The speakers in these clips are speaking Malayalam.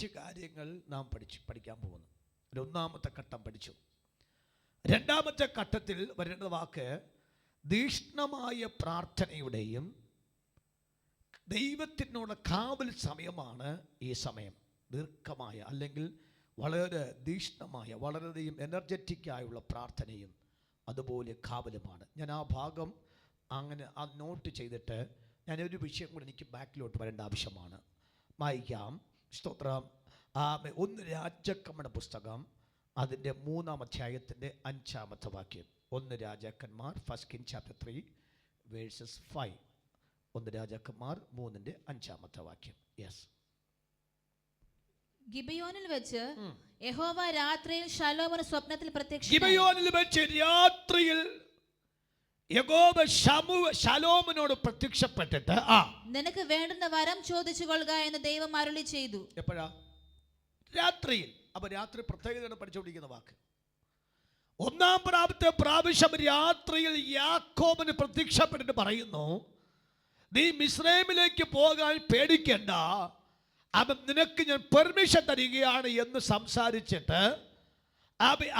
കുറച്ച് കാര്യങ്ങൾ നാം പഠിക്കാൻ പോകുന്നു. ഒന്നാമത്തെ ഘട്ടം പഠിച്ചു. രണ്ടാമത്തെ ഘട്ടത്തിൽ വരുന്ന വാക്ക് തീക്ഷ്ണമായ പ്രാർത്ഥനയുടെയും ദൈവത്തിനോട് കാവൽ സമയമാണ് ഈ സമയം. ദീർഘമായ അല്ലെങ്കിൽ വളരെ തീക്ഷ്ണമായ വളരെയധികം എനർജറ്റിക്കായുള്ള പ്രാർത്ഥനയും അതുപോലെ കാവലുമാണ്. ഞാൻ ആ ഭാഗം അങ്ങനെ നോട്ട് ചെയ്തിട്ട് ഞാനൊരു വിഷയം കൂടി എനിക്ക് ബാക്കിലോട്ട് വരേണ്ട ആവശ്യമാണ്. വായിക്കാം. സ്തോത്രം. 1 രാജാക്കന്മാരുടെ പുസ്തകം അതിൻ്റെ 3-ാം അധ്യായത്തിൻ്റെ 5-ാമത്തെ വാക്യം. 1 രാജാക്കന്മാർ, 1 Kings chapter 3 verses 5. 1 രാജാക്കന്മാർ 3-ന്റെ 5-ാമത്തെ വാക്യം. യെസ്. ഗിബെയോനിൽ വെച്ച് യഹോവ രാത്രിയിൽ ശലോമോന് സ്വപ്നത്തിൽ പ്രത്യക്ഷനായി. ഗിബെയോനിൽ വെച്ച് രാത്രിയിൽ യഹോവ ശലോമോനോട് പ്രത്യക്ഷപ്പെട്ടിട്ട് നിനക്ക് വേണ്ടുന്ന വരം ചോദിച്ചു കൊള്ളുക എന്ന് ദൈവം അരുളി ചെയ്തു. എപ്പോഴാ? രാത്രിയിൽ. അപ്പൊ രാത്രി പ്രത്യേകതയാണ് പഠിച്ചുകൊണ്ടിരിക്കുന്ന വാക്ക്. 1-ാം പ്രാവശ്യം രാത്രിയിൽ യാക്കോബിന് പ്രത്യക്ഷപ്പെട്ടിട്ട് പറയുന്നു, നീ മിസ്രൈമിലേക്ക് പോകാൻ പേടിക്കണ്ട, അവൻ നിനക്ക് ഞാൻ പെർമിഷൻ തരികയാണ് എന്ന് സംസാരിച്ചിട്ട്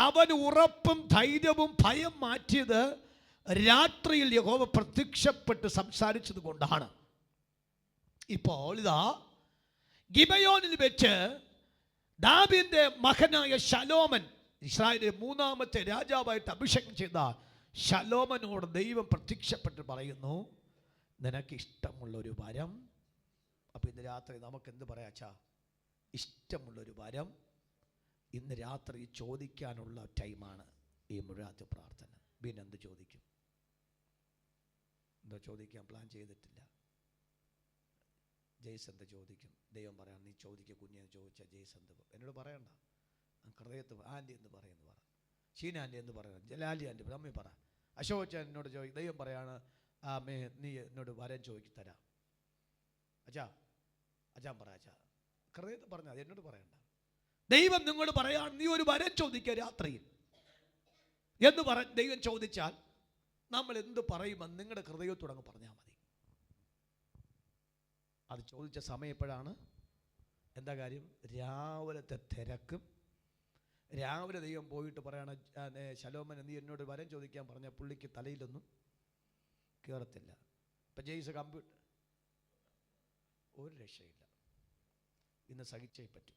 അവൻ ഉറപ്പും ധൈര്യവും ഭയം മാറ്റിയത് രാത്രിയിൽ യഹോവ പ്രത്യക്ഷപ്പെട്ട് സംസാരിച്ചത് കൊണ്ടാണ്. ഇപ്പോൾ ഇതാ ഗിബെയോനിൽ വെച്ച് ദാവീദിന്റെ മകനായ ശലോമൻ, ഇസ്രായേലിലെ 3-ാമത്തെ രാജാവായിട്ട് അഭിഷേകം ചെയ്ത ശലോമനോട് ദൈവം പ്രത്യക്ഷപ്പെട്ട് പറയുന്നു, നിനക്ക് ഇഷ്ടമുള്ളൊരു വരം. അപ്പോൾ ഇന്ന് രാത്രി നമുക്ക് എന്ത് പറയാച്ചാ? ഇഷ്ടമുള്ളൊരു വരം ഇന്ന് രാത്രി ചോദിക്കാനുള്ള ടൈമാണ് ഈ മുഴാത്ത് പ്രാർത്ഥന. പിന്നെ എന്ത് ചോദിക്കും? എന്തോ ചോദിക്കാൻ പ്ലാൻ ചെയ്തിട്ടില്ല. ജയ്സന്ത് ചോദിക്കും. ദൈവം പറയാം, നീ ചോദിക്കുക കുഞ്ഞെന്ന് ചോദിച്ചാൽ ജയ്സന്ത് എന്നോട് പറയണ്ട, ഹൃദയത്ത് ആൻറ്റി എന്ന് പറയുന്നു പറ, ഷീന ആൻറ്റി എന്ന് പറയണം, ജലാലി ആൻറ്റി അമ്മി പറ, അശോക് എന്നോട് ചോദിക്കും. ദൈവം പറയാണ്, ആമേ നീ എന്നോട് വരം ചോദിക്കി തരാം. അച്ഛാൻ പറ, അച്ഛാ ഹൃദയത്ത് പറഞ്ഞാൽ അത് എന്നോട് പറയണ്ട. ദൈവം നിങ്ങളോട് പറയാണ്, നീ ഒരു വരം ചോദിക്കുക രാത്രിയിൽ എന്ന് ദൈവം ചോദിച്ചാൽ നമ്മൾ എന്ത് പറയുമെന്ന് നിങ്ങളുടെ ഹൃദയത്തോട് അങ്ങ് പറഞ്ഞാൽ മതി. അത് ചോദിച്ച സമയം എപ്പോഴാണ്? എന്താ കാര്യം? രാവിലത്തെ തിരക്കും. രാവിലെ ദൈവം പോയിട്ട് പറയണ, ശലോമൻ നീ എന്നോട് വരം ചോദിക്കാൻ പറഞ്ഞ പുള്ളിക്ക് തലയിലൊന്നും കയറത്തില്ല. ഇപ്പം ജെയ്സ് കമ്പ്യൂട്ടർ ഒരു രക്ഷയില്ല. ഇന്ന് സഹിച്ചേ പറ്റൂ.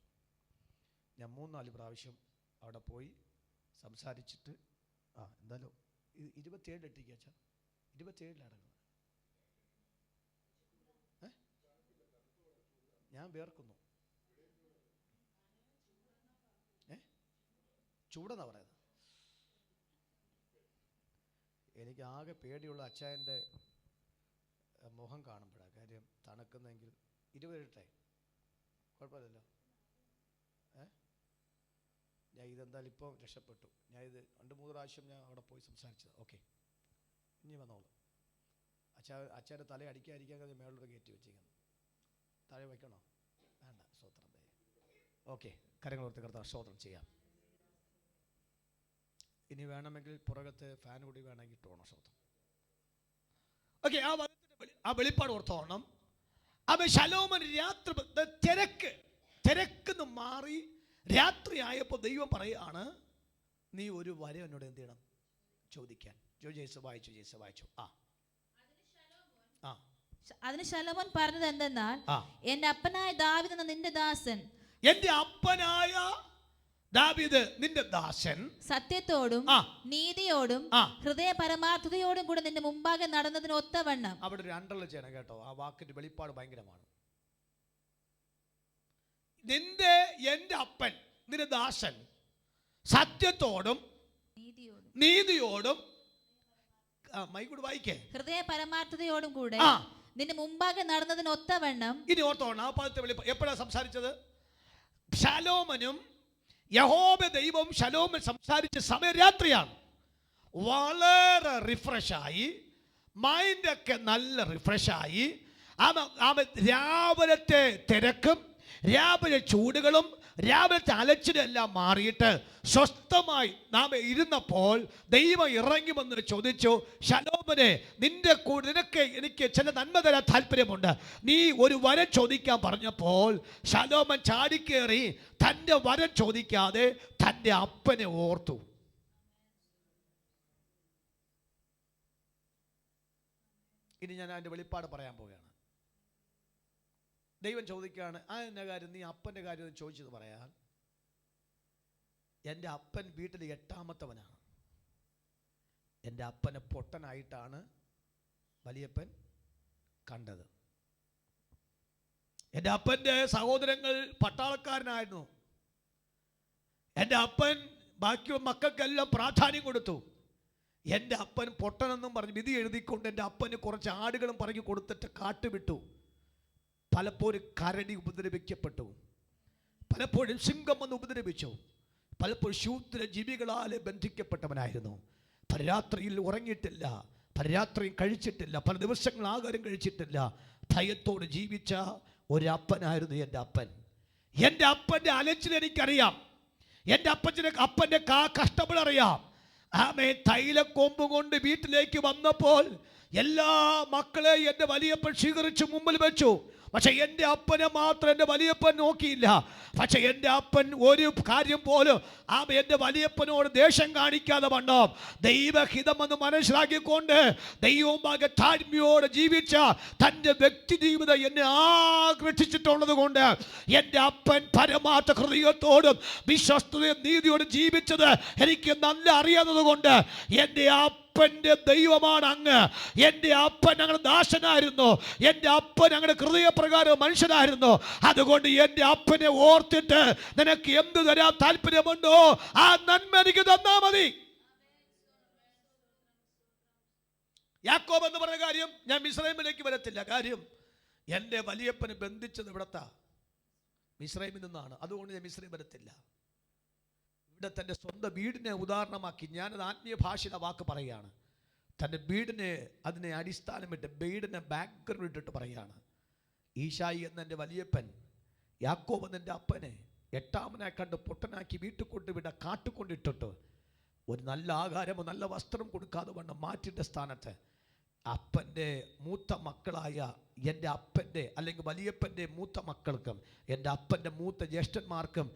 ഞാൻ 3-4 പ്രാവശ്യം അവിടെ പോയി സംസാരിച്ചിട്ട് എന്തായാലും 27 എട്ടിക്കാ 27 ഞാൻ വേർക്കുന്നു. ചൂടെന്നാ പറയുന്നത്. എനിക്ക് ആകെ പേടിയുള്ള അച്ചായൻ്റെ മുഖം കാണുമ്പോഴാണ്. കാര്യം തണുക്കുന്നെങ്കിൽ 27 കുഴപ്പമില്ലല്ലോ. ഞാൻ ഇതെന്തായാലും ഇപ്പോൾ രക്ഷപ്പെട്ടു. ഞാൻ ഇത് 2-3 പ്രാവശ്യം ഞാൻ അവിടെ പോയി സംസാരിച്ചത്. ഓക്കെ, ഇനി വന്നോളൂ. അച്ഛൻ്റെ തല അടിക്കാതിരിക്കാൻ മേളോട് കയറ്റി വെച്ചിരിക്കുന്നു. താഴെ വയ്ക്കണോ? വേണ്ട. സ്തോത്രം. ഓക്കെ, കരങ്ങൾ ഓർത്ത് കർത്താവ് സ്തോത്രം ചെയ്യാം. ഇനി വേണമെങ്കിൽ പുറകത്തെ ഫാൻ കൂടി വേണമെങ്കിൽ ഇട്ടോണം. സ്തോത്രം. ഓക്കെ, ആ വെളിപ്പാട് ഓർത്തോണം. അവൻ ശലോമൻ രാത്രി തിരക്കെന്ന് മാറി രാത്രി ആയപ്പോൾ ദൈവം പറയാണ്, നീ ഒരു വരം എന്നോട് എന്ത് ചെയ്യണം ചോദിക്കാൻ. വായിച്ചു. അതിന് ശലോമോൻ പറഞ്ഞത് എന്തെന്നാൽ, എന്റെ അപ്പനായ ദാവീദ് എന്ന നിന്റെ ദാസൻ, എന്റെ അപ്പനായ ദാവീദ് നിന്റെ ദാസൻ സത്യത്തോടും നീതിയോടും ഹൃദയ പരമാർത്ഥതയോടും കൂടെ നിന്റെ മുമ്പാകെ നടന്നതിന് ഒത്തവണ്ണം. അവിടെ ഒരു അണ്ടർലൈൻ ചെയ്യണം കേട്ടോ. ആ വാക്കിന്റെ വെളിപ്പാട് ഭയങ്കരമാണ്. എന്റെ അപ്പൻ നിന്റെ ദാസൻ സത്യത്തോടും നീതിയോടും മൈക്കൂട് വായിക്കേ, ഹൃദയ പരമാർത്ഥതയോടും കൂടെ നിന്റെ മുമ്പാകെ നടന്നതിന് ഒത്തവണ്ണം. ഇനി ഓർത്തോണം, ആ പദത്തെ എപ്പോഴാണ് സംസാരിച്ചത്? ശലോമനും യഹോവ ദൈവം ശലോമൻ സംസാരിച്ച സമയം രാത്രിയാണ്. വളരെ റിഫ്രഷായി, മൈൻഡൊക്കെ നല്ല റിഫ്രഷായി. അവൻ രാവിലത്തെ തിരക്കും രാവിലെ ചൂടുകളും രാവിലത്തെ അലച്ചിലെല്ലാം മാറിയിട്ട് സ്വസ്ഥമായി നാം ഇരുന്നപ്പോൾ ദൈവം ഇറങ്ങി വന്ന് ചോദിച്ചു, ശലോമോനെ, നിനക്ക് എനിക്ക് ചില നന്മ തരാൻ താല്പര്യമുണ്ട്, നീ ഒരു വരം ചോദിക്കാൻ പറഞ്ഞപ്പോൾ ശലോമോൻ ചാടിക്കേറി തൻ്റെ വരം ചോദിക്കാതെ തൻ്റെ അപ്പനെ ഓർത്തു. ഇനി ഞാൻ അതിൻ്റെ വെളിപ്പാട് പറയാൻ പോവുകയാണ്. ദൈവം ചോദിക്കുകയാണ്, ആ എന്ന കാര്യം നീ അപ്പൻ്റെ കാര്യം ചോദിച്ചത് പറയാൻ. എൻ്റെ അപ്പൻ വീട്ടിൽ 8ാമത്തവനാണ്. എൻ്റെ അപ്പനെ പൊട്ടനായിട്ടാണ് വലിയപ്പൻ കണ്ടത്. എൻ്റെ അപ്പൻ്റെ സഹോദരങ്ങൾ പട്ടാളക്കാരനായിരുന്നു. എൻ്റെ അപ്പൻ ബാക്കി മക്കൾക്കെല്ലാം പ്രാധാന്യം കൊടുത്തു. എൻ്റെ അപ്പൻ പൊട്ടനെന്നും പറഞ്ഞ് വിധി എഴുതിക്കൊണ്ട് എൻ്റെ അപ്പന് കുറച്ച് ആടുകളും പറക്കി കൊടുത്തിട്ട് കാട്ടുവിട്ടു. പലപ്പോഴും കരടി ഉപദ്രവിക്കപ്പെട്ടു, പലപ്പോഴും സിംഹം വന്ന് ഉപദ്രവിച്ചു, പലപ്പോഴും ശൂദ്ര ജീവികളാലെ ബന്ധിക്കപ്പെട്ടവനായിരുന്നു. പലരാത്രിയിൽ ഉറങ്ങിയിട്ടില്ല, പലരാത്രിയും കഴിച്ചിട്ടില്ല, പല ദിവസങ്ങൾ ആഹാരം കഴിച്ചിട്ടില്ല. ഭയത്തോട് ജീവിച്ച ഒരു അപ്പനായിരുന്നു എൻ്റെ അപ്പൻ. എൻ്റെ അപ്പൻ്റെ അലച്ചിൽ എനിക്കറിയാം, എൻ്റെ അപ്പൻ്റെ കഷ്ടപ്പെടറിയാം. ആമേ, തൈലക്കൊമ്പ് കൊണ്ട് വീട്ടിലേക്ക് വന്നപ്പോൾ എല്ലാ മക്കളെയും എൻ്റെ വലിയപ്പൻ സ്വീകരിച്ച് മുമ്പിൽ വെച്ചു. പക്ഷെ എൻ്റെ അപ്പനെ മാത്രം എൻ്റെ വലിയപ്പൻ നോക്കിയില്ല. പക്ഷെ എൻ്റെ അപ്പൻ ഒരു കാര്യം പോലും എൻ്റെ വലിയപ്പനോട് ദേഷ്യം കാണിക്കാതെ വണ്ണം ദൈവഹിതമെന്ന് മനസ്സിലാക്കിക്കൊണ്ട് ദൈവവുമാകെ താഴ്മയോടെ ജീവിച്ച തൻ്റെ വ്യക്തി ജീവിതം എന്നെ ആകർഷിച്ചിട്ടുള്ളത് കൊണ്ട് എൻ്റെ അപ്പൻ പരമാർത്ഥ ഹൃദയത്തോടും വിശ്വസ്തയും നീതിയോടും ജീവിച്ചത് എനിക്ക് നല്ല അറിയാവുന്നത് കൊണ്ട് എൻ്റെ അപ്പൻ്റെ ദൈവമാണ് അങ്ങ്. എൻ്റെ അപ്പൻ ഞങ്ങളുടെ ദാസനായിരുന്നു, എൻ്റെ അപ്പൻ ഞങ്ങളുടെ ഹൃദയപ്രകാരം മനുഷ്യനായിരുന്നു. അതുകൊണ്ട് എൻ്റെ അപ്പനെ ഓർത്തിട്ട് നിനക്ക് എന്ത് തരാൻ താല്പര്യമുണ്ടോ ആ നന്മ എനിക്ക് തന്നാ മതി. യാക്കോബ് എന്ന് പറഞ്ഞ കാര്യം ഞാൻ മിസ്രൈമിലേക്ക് വരത്തില്ല. കാര്യം എൻ്റെ വലിയപ്പനെ ബന്ധിച്ചത് ഇവിടത്താ, മിസ്രൈമിൽ നിന്നാണ്. അതുകൊണ്ട് ഞാൻ മിസ്രൈം വരത്തില്ല. ഇവിടെ തൻ്റെ സ്വന്തം വീടിനെ ഉദാഹരണമാക്കി ഞാനത് ആത്മീയ ഭാഷയുടെ വാക്ക് പറയുകയാണ്. തൻ്റെ വീടിനെ അതിനെ അടിസ്ഥാനമിട്ട് വീടിനെ ബാക്ക്ഗ്രൗണ്ട് ഇട്ടിട്ട് പറയുകയാണ്. ഈശായി എന്ന എൻ്റെ വലിയപ്പൻ, യാക്കോബ് എന്ന എൻ്റെ അപ്പനെ 8ാമനെ കണ്ട് പൊട്ടനാക്കി വീട്ടിൽ കൊണ്ടുവിട കാട്ടുകൊണ്ടിട്ടിട്ട് ഒരു നല്ല ആഹാരമോ നല്ല വസ്ത്രം കൊടുക്കാതെ വണ്ണം മാറ്റിൻ്റെ സ്ഥാനത്ത് അപ്പൻ്റെ മൂത്ത മക്കളായ എൻ്റെ അപ്പൻ്റെ അല്ലെങ്കിൽ വലിയപ്പൻ്റെ മൂത്ത മക്കൾക്കും എൻ്റെ അപ്പൻ്റെ മൂത്ത ജ്യേഷ്ഠന്മാർക്കും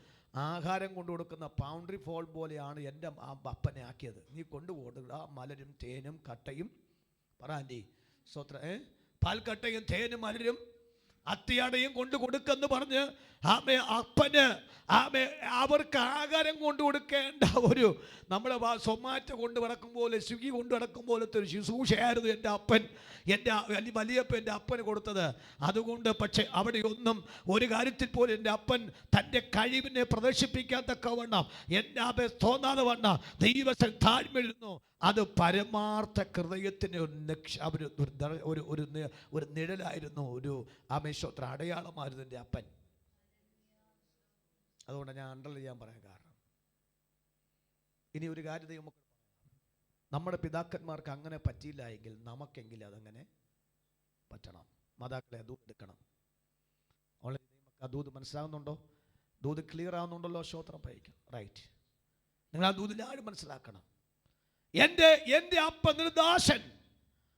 ആഹാരം കൊണ്ടു കൊടുക്കുന്ന പൗണ്ടറി ഫോൾ പോലെയാണ് എൻ്റെ അപ്പനെ ആക്കിയത്. നീ കൊണ്ടുപോടുക മലരും തേനും കട്ടയും പറയാൻ്റെ സ്വത്ര പാൽക്കട്ടയും തേനും മലരും അത്തിയടയും കൊണ്ട് കൊടുക്കെന്ന് പറഞ്ഞ് അപ്പന് അവർക്ക് ആഹാരം കൊണ്ടു കൊടുക്കേണ്ട ഒരു നമ്മുടെ സൊമാറ്റോ കൊണ്ട് നടക്കും പോലെ സ്വിഗ്ഗി കൊണ്ട് നടക്കും പോലത്തെ ഒരു ശുശ്രൂഷയായിരുന്നു എൻ്റെ അപ്പൻ, എൻ്റെ വലിയപ്പൻ എൻ്റെ അപ്പന് കൊടുത്തത്. അതുകൊണ്ട് പക്ഷേ അവിടെയൊന്നും ഒരു കാര്യത്തിൽ പോലും എൻ്റെ അപ്പൻ തൻ്റെ കഴിവിനെ പ്രദർശിപ്പിക്കാൻ തക്കവണ്ണം എൻ്റെ അപ്പൻ തോന്നാതെ വണ്ണം ദൈവത്തിൽ താഴ്മയിരുന്നു. അത് പരമാർത്ഥ ഹൃദയത്തിന് ഒരു നിഴലായിരുന്നു, ഒരു ആമേശ്വത്ര അടയാളമായിരുന്നു എൻ്റെ അപ്പൻ. അതുകൊണ്ട് ഞാൻ അണ്ടർലൈൻ ചെയ്യാൻ പറയാൻ കാരണം, ഇനി ഒരു കാര്യം നമുക്ക് നമ്മുടെ പിതാക്കന്മാർക്ക് അങ്ങനെ പറ്റിയില്ല എങ്കിൽ നമുക്കെങ്കിലും അതങ്ങനെ പറ്റണം. മാതാക്കളെ ദൂത് എടുക്കണം. ഓൺലൈൻ ആ ദൂത് മനസ്സിലാകുന്നുണ്ടോ? ദൂത് ക്ലിയർ ആവുന്നുണ്ടല്ലോ? ശ്രോത്രം പഴിക്കും. റൈറ്റ്, നിങ്ങൾ ആ ദൂതിൽ ആരും മനസ്സിലാക്കണം. എൻ്റെ അപ്പൻ നിർദാശൻ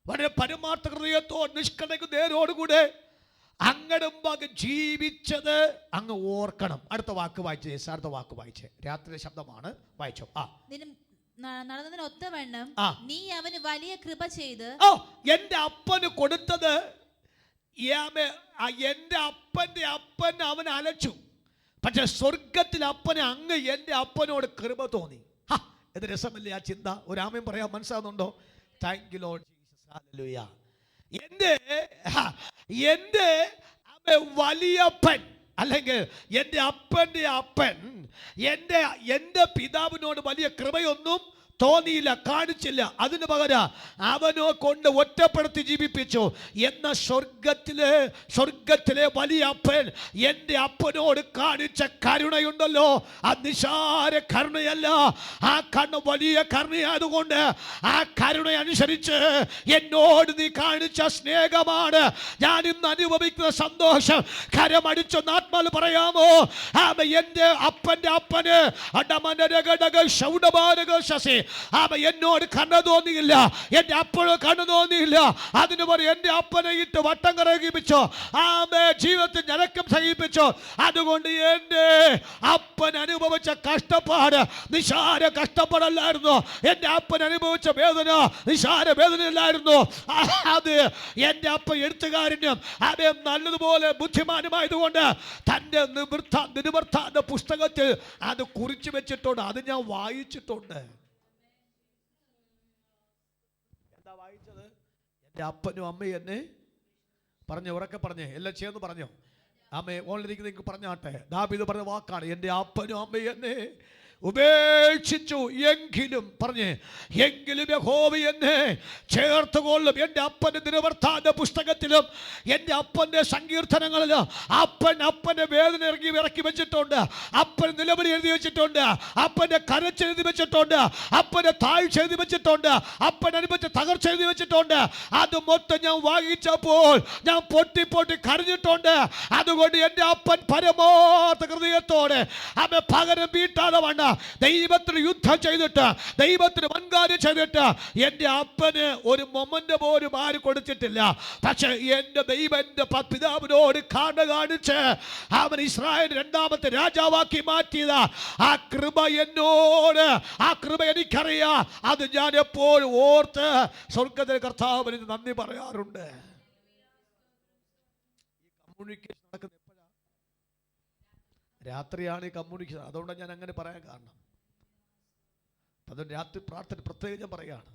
വളരെ പരമാർത്ഥ ഹൃദയത്തോട് നിഷ്കളങ്ക നേരോടുകൂടെ അങ്ങയുടെ മുമ്പാകെ ജീവിച്ചത് അങ്ങ് ഓർക്കണം. അടുത്ത വാക്ക് വായിച്ചേ, അടുത്ത വാക്ക് വായിച്ചേ. രാത്രിയിലെ ശബ്ദമാണ്, വായിച്ചോ. നടന്നതിന് ഒത്തവണ്ണം നീ അവന് വലിയ കൃപ ചെയ്ത് എൻ്റെ അപ്പന് കൊടുത്തത്. എൻ്റെ അപ്പൻ്റെ അപ്പൻ അവൻ അലച്ചു, പക്ഷെ സ്വർഗത്തിൽ അപ്പന് അങ്ങ് എൻ്റെ അപ്പനോട് കൃപ തോന്നി. ഇത് രസമല്ലേ ആ ചിന്ത? ഒരു ആമേൻ പറയാൻ മനസ്സിലാകുന്നുണ്ടോ? Thank you Lord Jesus, hallelujah. എൻ്റെ വലിയപ്പൻ അല്ലെങ്കിൽ എൻ്റെ അപ്പൻ്റെ അപ്പൻ എൻ്റെ പിതാവിനോട് വലിയ കൃപയൊന്നും തോന്നിയില്ല, കാണിച്ചില്ല. അതിന് പകരം അവനോ കൊണ്ട് ഒറ്റപ്പെടുത്തി ജീവിപ്പിച്ചു. എന്ന സ്വർഗത്തിലെ വലിയ അപ്പൻ എൻ്റെ അപ്പനോട് കാണിച്ച കരുണയുണ്ടല്ലോ, ആ നിസാര കരുണയല്ല, ആ കണ്ണ് വലിയ കരുണയായതുകൊണ്ട് ആ കരുണ അനുസരിച്ച് എന്നോട് നീ കാണിച്ച സ്നേഹമാണ് ഞാൻ ഇന്ന് അനുഭവിക്കുന്ന സന്തോഷം. കരമടിച്ചൊന്ന് ആത്മാവിൽ പറയാമോ? എൻ്റെ അപ്പൻ്റെ അപ്പന് എന്നോട് കണ്ണു തോന്നിയില്ല, എൻ്റെ അപ്പനോ കണ്ണു തോന്നിയില്ല. അതിന് പറയും എൻ്റെ അപ്പനെ ഇട്ട് വട്ടം കറങ്ങിപ്പിച്ചോ, ജീവിതത്തിൽ ഞരക്കം സഹിപ്പിച്ചോ. അതുകൊണ്ട് എൻ്റെ അപ്പൻ അനുഭവിച്ച കഷ്ടപ്പാട് നിസാര കഷ്ടപ്പാടല്ലായിരുന്നു. എൻ്റെ അപ്പൻ അനുഭവിച്ച വേദന നിസാര വേദനയല്ലായിരുന്നു. അത് എൻ്റെ അപ്പൻ എഴുത്തുകാരനും അതേ നല്ലതുപോലെ ബുദ്ധിമാനുമായതുകൊണ്ട് തൻ്റെ നിവൃത്താന്ത പുസ്തകത്തിൽ അത് കുറിച്ചു വെച്ചിട്ടുണ്ട്. അത് ഞാൻ വായിച്ചിട്ടുണ്ട്. എന്താ വായിച്ചത്? എൻ്റെ അപ്പനും അമ്മയും എന്നെ പറഞ്ഞു, ഉറക്കെ പറഞ്ഞേ, എല്ലാം ചേർന്ന് പറഞ്ഞു. അമ്മയെ ഓൺലൈനിലേക്ക് നിങ്ങൾക്ക് പറഞ്ഞാട്ടെ. ദാവീദ് പറഞ്ഞ വാക്കാണ്, എൻ്റെ അപ്പനും അമ്മയും എന്നെ ഉപേക്ഷിച്ചു എങ്കിലും യഹോവ എന്നെ ചേർത്തുകൊള്ളും. എൻ്റെ അപ്പൻ്റെ ദിനവൃത്താന്ത പുസ്തകത്തിലും എൻ്റെ അപ്പൻ്റെ സങ്കീർത്തനങ്ങളിലും അപ്പൻ്റെ വേദന ഇറക്കി വെച്ചിട്ടുണ്ട്, അപ്പൻ നിലവിളി എഴുതി വെച്ചിട്ടുണ്ട്, അപ്പൻ്റെ കരച്ചെഴുതി വെച്ചിട്ടുണ്ട്, അപ്പൻ്റെ താഴ്ച എഴുതി വെച്ചിട്ടുണ്ട്, അപ്പൻ അനുഭവിച്ച തകർച്ച എഴുതി വെച്ചിട്ടുണ്ട്. അത് മൊത്തം ഞാൻ വായിച്ചപ്പോൾ ഞാൻ പൊട്ടി കരഞ്ഞിട്ടുണ്ട്. അതുകൊണ്ട് എൻ്റെ അപ്പൻ പരമാർത്ഥ ഹൃദയത്തോടെ അവൻ പകരം വീട്ടാതെ വണ്ണ ദൈവത്തിന് യുദ്ധം ചെയ്തിട്ട്, ദൈവത്തിന് വൻകാര്യം ചെയ്തിട്ട് എൻ്റെ അപ്പന് ഒരു മൊമെന്റ് പോലും ആരും കൊടുത്തിട്ടില്ല. പക്ഷെ എൻ്റെ ദൈവം എൻ്റെ പിതാവിനോട് കാണിച്ച് അവൻ ഇസ്രായേൽ രണ്ടാമത്തെ രാജാവാക്കി മാറ്റിയത് ആ കൃപ എന്നോട്, ആ കൃപ എനിക്കറിയാം. അത് ഞാൻ എപ്പോഴും ഓർത്ത് സ്വർഗ്ഗത്തിലെ കർത്താവിന് നന്ദി പറയാറുണ്ട്. കമ്മ്യൂണിക്കേഷൻ നടക്കുന്ന എപ്പോഴാണ്? രാത്രിയാണ് ഈ കമ്മ്യൂണിക്കേഷൻ. അതുകൊണ്ടാണ് ഞാൻ അങ്ങനെ പറയാൻ കാരണം. അതുകൊണ്ട് രാത്രി പ്രാർത്ഥന പ്രത്യേകം ഞാൻ പറയാണ്.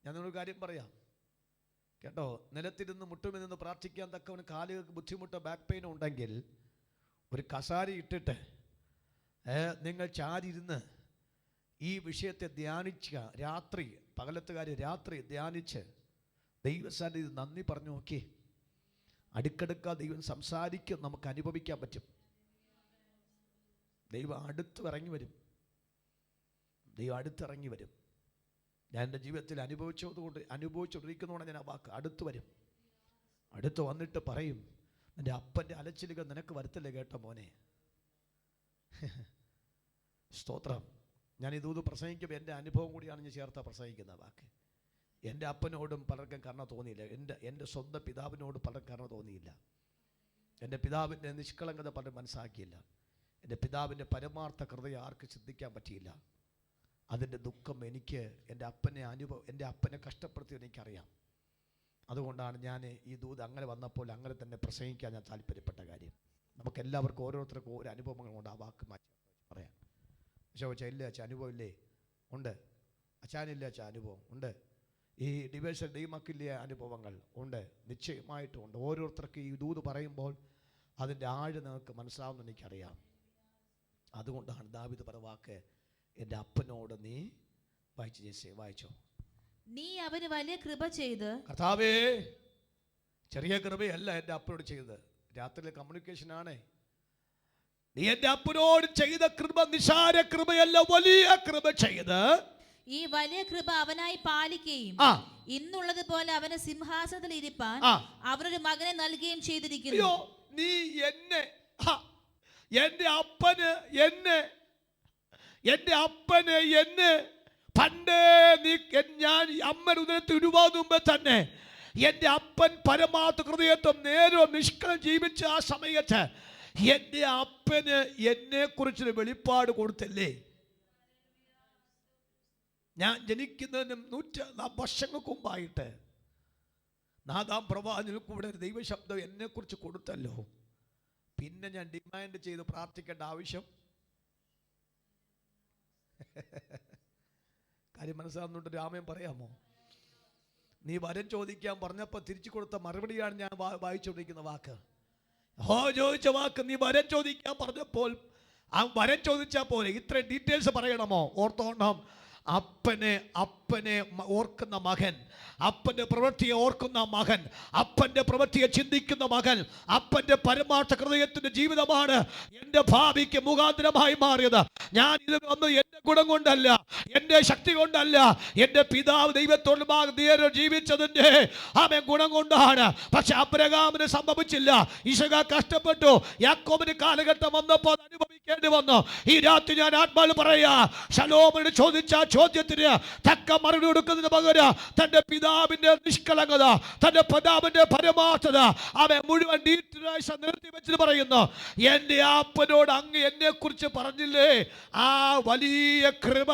ഞാൻ നിങ്ങളൊരു കാര്യം പറയാം കേട്ടോ. നിലത്തിരുന്ന് മുട്ടുമിൽ നിന്ന് പ്രാർത്ഥിക്കാൻ തക്കവന് കാലുകൾക്ക് ബുദ്ധിമുട്ടോ ബാക്ക് പെയിനോ ഉണ്ടെങ്കിൽ ഒരു കസാരി ഇട്ടിട്ട് നിങ്ങൾ ചാരിയിരുന്ന് ഈ വിഷയത്തെ ധ്യാനിക്കുക. രാത്രി, പകലത്തുകാർ രാത്രി ധ്യാനിച്ച് ദൈവസന്നിധിയിൽ നന്ദി പറഞ്ഞു നോക്കി. അടുക്കടുക്ക ദൈവം സംസാരിക്കും, നമുക്ക് അനുഭവിക്കാൻ പറ്റും. ദൈവം അടുത്തിറങ്ങി വരും. ഞാൻ എൻ്റെ ജീവിതത്തിൽ അനുഭവിച്ചുകൊണ്ടിരിക്കുന്നതുകൊണ്ട് ഞാൻ ആ വാക്ക് അടുത്ത് വരും. അടുത്ത് വന്നിട്ട് പറയും, എൻ്റെ അപ്പൻ്റെ അലച്ചിലുകൾ നിനക്ക് വരുത്തില്ലേ കേട്ടോ മോനെ. സ്തോത്രം. ഞാൻ ഇതൊന്ന് പ്രസംഗിക്കുമ്പോൾ എൻ്റെ അനുഭവം കൂടിയാണ് ഞാൻ ചേർത്ത പ്രസംഗിക്കുന്ന വാക്ക്. എൻ്റെ അപ്പനോടും പലർക്കും കരുണ തോന്നിയില്ല. എൻ്റെ സ്വന്തം പിതാവിനോട് പലർക്കും കരുണ തോന്നിയില്ല. എൻ്റെ പിതാവിൻ്റെ നിഷ്കളങ്കത പലരും മനസ്സാക്കിയില്ല. എൻ്റെ പിതാവിൻ്റെ പരമാർത്ഥ ഹൃദയം ആർക്ക് ചിന്തിക്കാൻ പറ്റിയില്ല. അതിൻ്റെ ദുഃഖം എനിക്ക് എൻ്റെ അപ്പനെ കഷ്ടപ്പെടുത്തിയത് എനിക്കറിയാം. അതുകൊണ്ടാണ് ഞാൻ ഈ ദൂത് അങ്ങനെ വന്നപ്പോൾ അങ്ങനെ തന്നെ പ്രസംഗിക്കാൻ ഞാൻ താല്പര്യപ്പെട്ട കാര്യം. നമുക്കെല്ലാവർക്കും ഓരോരുത്തർക്കും ഓരോ അനുഭവങ്ങളുണ്ട്. ആ വാക്ക് മാറ്റി പറയാം. പക്ഷേ ഇല്ല അച്ഛാ അനുഭവം ഇല്ലേ? ഉണ്ട്. അച്ഛാനില്ല അച്ഛാ അനുഭവം ഉണ്ട്. ഈ ഡിവേഴ്സൽ ദൈവമക്കില്ലേ അനുഭവങ്ങൾ ഉണ്ട്, നിശ്ചയമായിട്ടും ഉണ്ട്. ഓരോരുത്തർക്ക് ഈ ദൂത് പറയുമ്പോൾ അതിൻ്റെ ആഴം നിങ്ങൾക്ക് മനസ്സിലാവുമെന്ന് എനിക്കറിയാം. അതുകൊണ്ടാണ് ദാവീദ് പറഞ്ഞ വാക്ക്, എൻ്റെ അപ്പനോട് നീ വായിച്ചോ. നീ അവന് വലിയ കൃപ ചെയ്ത്. കർത്താവേ, ചെറിയ കൃപയല്ല എൻ്റെ അപ്പനോട് ചെയ്തത്. രാത്രിയിലെ കമ്മ്യൂണിക്കേഷൻ ആണ്. നീ എൻ്റെ അപ്പനോട് ചെയ്ത കൃപ നിസാര കൃപയല്ല, വലിയ കൃപ ചെയ്ത് ഈ വലിയ കൃപ അവനായി പാലിക്കുകയും ഇന്നുള്ളത് പോലെ അവന് സിംഹാസനത്തിൽ ഇരിപ്പാൻ അവനൊരു മകനെ നൽകുകയും ചെയ്തിരിക്കുന്നു. നീ എൻ്റെ അപ്പന് എന്നെ പണ്ടേ നീ ഞാൻ അമ്മയുടെ ഉദരത്തിൽ ഉരുവാകും മുമ്പേ തന്നെ എൻ്റെ അപ്പൻ പരമാർത്ഥ ഹൃദയത്വം നേരവും നിഷ്കളം ജീവിച്ച ആ സമയത്ത് എൻ്റെ അപ്പന് എന്നെ കുറിച്ചൊരു വെളിപ്പാട് കൊടുത്തില്ലേ? ഞാൻ ജനിക്കുന്നതിനും 100 വർഷങ്ങൾക്ക് മുമ്പായിട്ട് നാദാം പ്രവാചകനിൽ കൂടെ ഒരു ദൈവശബ്ദം എന്നെക്കുറിച്ച് കൊടുത്തല്ലോ. പിന്നെ ഞാൻ ഡിമാൻഡ് ചെയ്ത് പ്രാർത്ഥിക്കേണ്ട ആവശ്യം കാര്യം മനസ്സിലാകുന്നുണ്ട്. രാമൻ പറയാമോ? നീ വരം ചോദിക്കാൻ പറഞ്ഞപ്പോൾ തിരിച്ചു കൊടുത്ത മറുപടിയാണ് ഞാൻ വായിച്ചുകൊണ്ടിരിക്കുന്ന വാക്ക്. ചോദിച്ച വാക്ക്, നീ വരം ചോദിക്കാൻ പറഞ്ഞപ്പോൾ ആ വരം ചോദിച്ചാൽ പോലെ ഇത്ര ഡീറ്റെയിൽസ് പറയണമോ? ഓർത്തോണം. അപ്പനെ ഓർക്കുന്ന മകൻ, അപ്പൻ്റെ പ്രവൃത്തിയെ ഓർക്കുന്ന മകൻ, അപ്പൻ്റെ പ്രവൃത്തിയെ ചിന്തിക്കുന്ന മകൻ, അപ്പൻ്റെ പരമാർത്ഥ ഹൃദയത്തിൻ്റെ ജീവിതമാണ് എൻ്റെ ഭാവിക്ക് മുഖാന്തരമായി മാറിയത്. ഞാൻ ഇത് ഒന്നും എൻ്റെ ഗുണം കൊണ്ടല്ല, എൻ്റെ ശക്തി കൊണ്ടല്ല, എൻ്റെ പിതാവ് ദൈവത്തോട് നേരെ ജീവിച്ചതിൻ്റെ ഗുണം കൊണ്ടാണ്. പക്ഷെ അബ്രഹാമിന് സംഭവിച്ചില്ല. ഇസഹാക്ക് കഷ്ടപ്പെട്ടു. യാക്കോബിന് കാലഘട്ടം വന്നപ്പോൾ അത് അനുഭവിക്കേണ്ടി വന്നു. ഈ രാത്രി ഞാൻ ആത്മാവിൽ പറയാ, ശലോമോനോട് ചോദിച്ച ചോദ്യത്തിന് തക്ക മറുപടി കൊടുക്കുന്നതിന് പകരം തന്റെ പിതാവിന്റെ നിഷ്കളങ്കത, തന്റെ പിതാവിന്റെ പരമാർത്ഥത അവൻ മുഴുവൻ ഡീറ്റെയിൽസ് നിർത്തി വെച്ചിട്ട് പറയുന്നു, എൻ്റെ അപ്പനോട് അങ്ങ് എന്നെ കുറിച്ച് പറഞ്ഞില്ലേ, ആ വലിയ കൃപ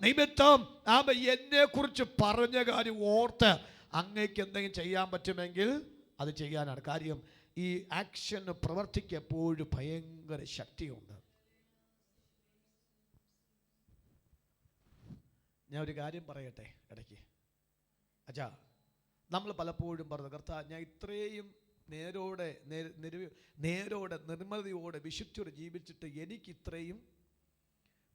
നിമിത്തം അവൻ എന്നെ കുറിച്ച് പറഞ്ഞ കാര്യം ഓർത്ത് അങ്ങേക്ക് എന്തെങ്കിലും ചെയ്യാൻ പറ്റുമെങ്കിൽ അത് ചെയ്യാനാണ്. കാര്യം ഈ ആക്ഷന് പ്രവർത്തിക്ക് എപ്പോഴും ഭയങ്കര ശക്തിയുണ്ട്. ഞാൻ ഒരു കാര്യം പറയട്ടെ ഇടയ്ക്ക്. അച്ഛാ, നമ്മൾ പലപ്പോഴും പറഞ്ഞു, കർത്താവ് ഞാൻ ഇത്രയും നേരോടെ നിർമ്മതിയോടെ വിശുദ്ധിയോടെ ജീവിച്ചിട്ട് എനിക്ക് ഇത്രയും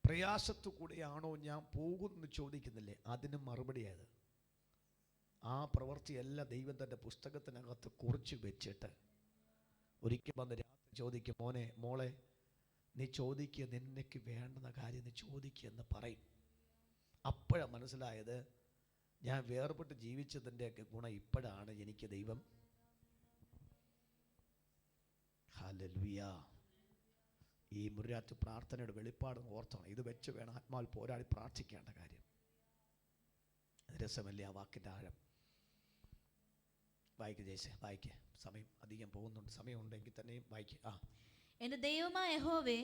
പ്രയാസത്തു കൂടെയാണോ ഞാൻ പോകുമെന്ന് ചോദിക്കുന്നില്ലേ? അതിന് മറുപടിയായത് ആ പ്രവൃത്തിയെല്ലാം ദൈവം തൻ്റെ പുസ്തകത്തിനകത്ത് കുറിച്ച് വെച്ചിട്ട് ഒരിക്കൽ വന്ന് രാത്രി ചോദിക്കും, മോളെ നീ ചോദിക്കുക, നിനക്ക് വേണ്ടുന്ന കാര്യം നീ ചോദിക്കുക എന്ന് പറയും. അപ്പോഴാണ് മനസ്സിലായത്, ഞാൻ വേർപെട്ട് ജീവിച്ചതിൻ്റെയൊക്കെ ഗുണം ഇപ്പോഴാണ് എനിക്ക് ദൈവം. ഹല്ലേലൂയ. ഈ മുറിരാത്രി പ്രാർത്ഥനയുടെ വെളിപ്പാട് ഓർത്തോണം. ഇത് വെച്ച് വേണം ആത്മാവിൽ പോരാടി പ്രാർത്ഥിക്കേണ്ട കാര്യം. രസമല്ലേ ആ വാക്കിൻ്റെ ആഴം? വായിക്ക് ജേസെ, വായിക്ക്. സമയം അധികം പോകുന്നുണ്ട്. സമയം ഉണ്ടെങ്കിൽ തന്നെയും വായിക്ക്. എന്റെ ദൈവമായ യഹോവേ,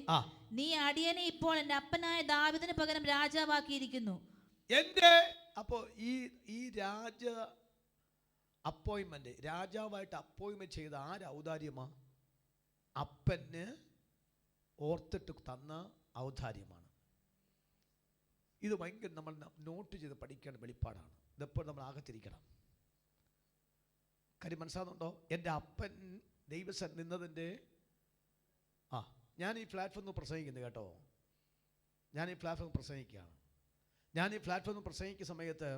നീ അടിയനെ ഇപ്പോൾ എൻ്റെ അപ്പനായ ദാവീദിന് പകരം രാജാവാക്കിയിരിക്കുന്നു. അപ്പോൾ ഈ രാജ അപ്പോയിൻമെന്റ്, രാജാവായിട്ട് അപ്പോയിൻമെന്റ് ചെയ്ത ആര് ഔദാര്യമാ? അപ്പന് ഓർത്തിട്ട് തന്ന ഔദാര്യമാണ്. ഇത് ഭയങ്കര നമ്മൾ നോട്ട് ചെയ്ത് പഠിക്കേണ്ട വെളിപ്പാടാണ്. ഇതെപ്പോഴും നമ്മൾ ആകത്തിരിക്കണം. കാര്യം മനസ്സിലാകുന്നുണ്ടോ? എൻ്റെ അപ്പൻ ദൈവസൻ നിന്നതിൻ്റെ ഞാൻ ഈ പ്ലാറ്റ്ഫോമിൽ പ്രസംഗിക്കുന്നു കേട്ടോ. ഞാൻ ഈ പ്ലാറ്റ്ഫോമിൽ പ്രസംഗിക്കുകയാണ്. ഞാൻ ഈ പ്ലാറ്റ്ഫോമിൽ പ്രസംഗിക്കുന്ന സമയത്ത്